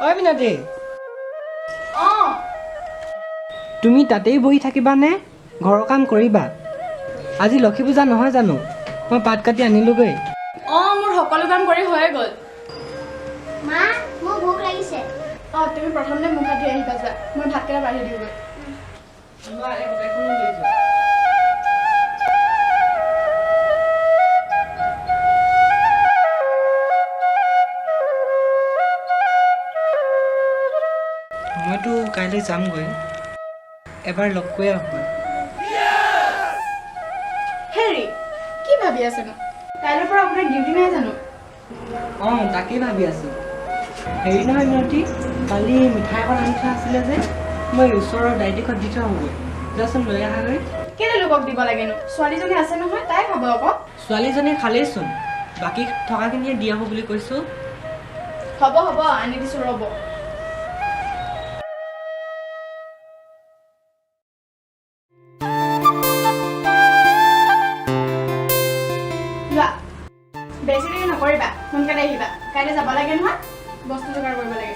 ঐ মিনতি অঁ তুমি তাতেই বহি থাকিবানে ঘৰৰ কাম কৰিবা আজি লক্ষী পূজা নহয় জানো মই পাত কাটি আনিলোগৈ অঁ মোৰ সকলো কাম কৰি হৈয়ে গ'ল মা মোৰ ভোক লাগিছে অঁ তুমি প্ৰথমতে মুখ হাত ধুই আহিবা যা মই ভাতকেইটা বাঢ়ি দিওঁগৈ মইতো কাইলৈ যামগৈ এবাৰ লগ কৰি আহোঁ হেৰি কি ভাবি আছেনো কাইলৈৰ পৰা আপোনাৰ ডিউটি নাই জানো অঁ তাকেই ভাবি আছোঁ হেৰি নহয় মিনতি কালি মিঠাই এখন আনি থোৱা আছিলে যে মই ওচৰৰ ডাইটিখত দি থৈ আহোঁগৈ যাচোন লৈ আহাগৈ কেলে লোকক দিব লাগেনো ছোৱালীজনী আছে নহয় তাই খাব আকৌ ছোৱালীজনী খালেইচোন বাকী থকাখিনিয়ে দি আহোঁ বুলি কৈছোঁ হ'ব হ'ব আনি দিছোঁ ৰ'ব লোৱা বেছি দেৰি নকৰিবা সোনকালে আহিবা কাইলৈ যাব লাগে নহয় বস্তু যোগাৰ কৰিব লাগে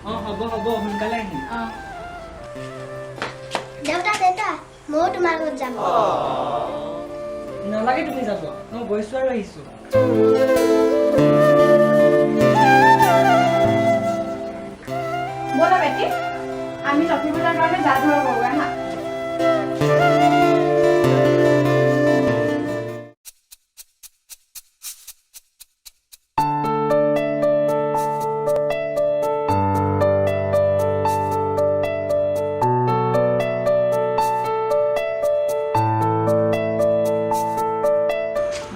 অঁ হ'ব হ'ব সোনকালে আহিম অঁ দেউতা দেউতা ময়ো তোমাৰ লগত যাম নালাগে তুমি যাব মই গৈছোঁ আৰু আহিছোঁ ব'লা বেটি আমি লক্ষী পূজাৰ কাৰণে যা যোগাৰ কৰোঁগৈ হা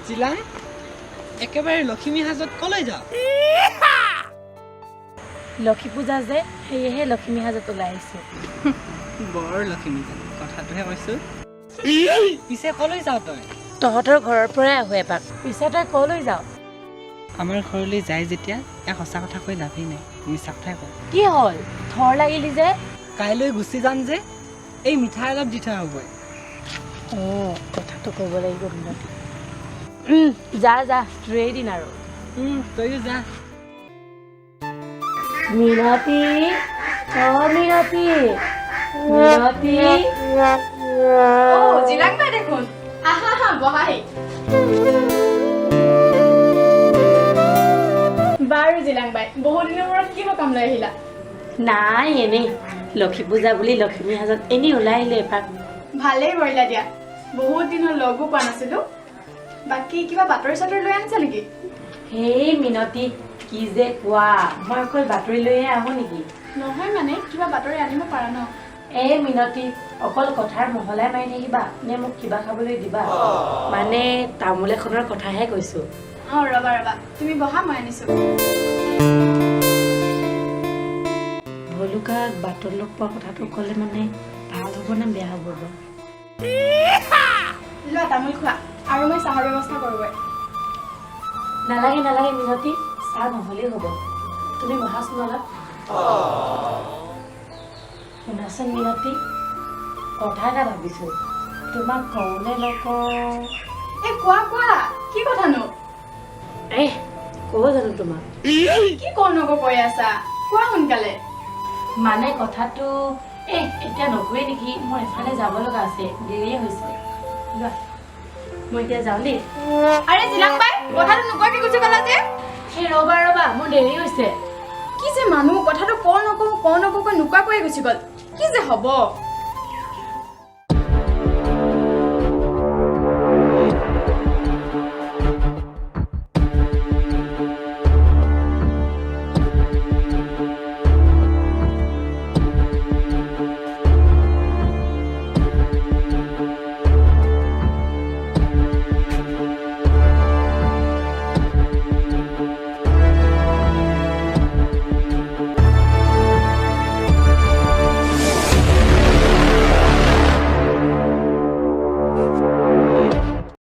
জিলাই একেবাৰে লখিমী সাজত কলৈ যাওঁ লক্ষী পূজা যে সেয়েহে লক্ষ্মী সাজত ওলাই আহিছোঁ বৰ লখিমী কথাটোহে কৈছোঁ পিছে কলৈ যাওঁ তই তহঁতৰ ঘৰৰ পৰাই আহোঁ এপাক পিছে তই কলৈ যাওঁ আমাৰ ঘৰলৈ যায় যেতিয়া ইয়াক সঁচা কথা কৈ লাভেই নাই মিছা কথাই কওঁ কি হ'ল থৰ লাগিলি যে কাইলৈ গুচি যাম যে এই মিঠাই অলপ দি থৈ আহোঁগৈ অঁ কথাটো ক'ব লাগিব মিনতি যা যা তোৰেই দিন আৰু তয়ো যা মিনতি অঁ মিনতি মিনতি অঁ জিলাক পাই দেখোন আহা আহা বহাহি বাৰু জিলাং বাই বহুত দিনৰ মূৰত কি সকাম লৈ আহিলা নাই এনেই লক্ষী পূজা বুলি লক্ষ্মী সাজত এনেই ওলাই আহিলোঁ এপাক ভালেই কৰিলা দিয়া বহুত দিন হ'ল লগো পোৱা নাছিলো বাকী কিবা বাতৰি চাতৰি লৈ আনিছা নেকি হেই মিনতি কি যে কোৱা মই অকল বাতৰি লৈয়ে আহোঁ নেকি নহয় মানে কিবা বাতৰি আনিব পাৰা ন এই মিনতি অকল কথাৰ মহলাই মাৰি থাকিবা নে মোক কিবা খাবলৈ দিবা মানে তামোল এখনৰ কথাহে কৈছোঁ অঁ ৰবা ৰবা তুমি বহা মই আনিছোঁ ভলুকাক বাটত লগ পোৱা কথাটো ক'লে মানে ভাল হ'ব নে বেয়া হ'ব বাৰু লোৱা তামোল খোৱা আৰু মই চাহৰ ব্যৱস্থা কৰোঁগৈ নালাগে নালাগে মিনতি চাহ নহ'লেই হ'ব তুমি বহাচোন অলপ শুনাচোন মিনতি কথা এটা ভাবিছোঁ তোমাক কওঁনে নকওঁ এই কোৱা কোৱা কি কথানো ক'ব জানো তোমাক কি কওঁ নকওঁ কৈ আছা কোৱা সোনকালে মানে কথাটো এতিয়া নকোৱেই নেকি মোৰ এফালে যাব লগা আছে দেৰিয়ে হৈছে লোৱা মই এতিয়া যাওঁ দেই আৰে জিলাং বাই কথাটো নোকোৱাকে গুচি গ'লা যে ৰ'বা ৰ'বা মোৰ দেৰি হৈছে কি যে মানুহ কথাটো কওঁ নকওঁ নোকোৱাকৈয়ে গুচি গ'ল কি যে হ'ব